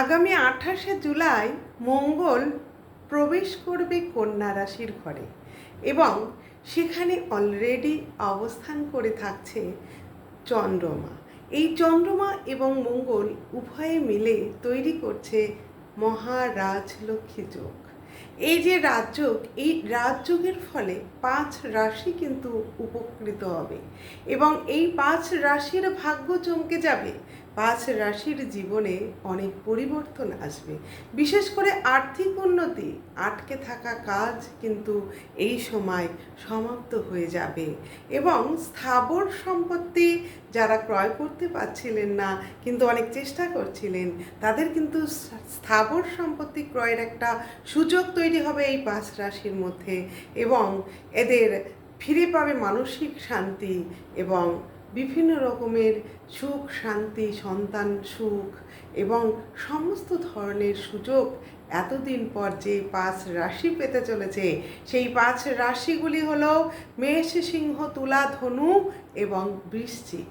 আগামী 28শে জুলাই মঙ্গল প্রবেশ করবে কন্যা রাশির ঘরে এবং সেখানে অলরেডি অবস্থান করে থাকছে চন্দ্রমা। এই চন্দ্রমা এবং মঙ্গল উভয়ে মিলে তৈরি করছে মহারাজলক্ষ্মী যোগ। এই যে রাজযোগ, এই রাজযোগের ফলে 5 রাশি কিন্তু উপকৃত হবে এবং এই 5 রাশির ভাগ্য চমকে যাবে। 5 রাশির জীবনে অনেক পরিবর্তন আসবে, বিশেষ করে আর্থিক উন্নতি, আটকে থাকা কাজ কিন্তু এই সময় সমাপ্ত হয়ে যাবে এবং স্থাবর সম্পত্তি যারা ক্রয় করতে পারছিলেন না কিন্তু অনেক চেষ্টা করছিলেন, তাদের কিন্তু স্থাবর সম্পত্তি ক্রয়ের একটা সুযোগ তৈরি হবে এই 5 রাশির মধ্যে এবং এদের ফিরে পাবে মানসিক শান্তি এবং বিভিন্ন রকমের সুখ শান্তি, সন্তান সুখ এবং সমস্ত ধরনের সুযোগ এতদিন পর যে 5 রাশি পেতে চলেছে, সেই 5 রাশিগুলি হলো মেষ, সিংহ, তুলা, ধনু এবং বৃশ্চিক।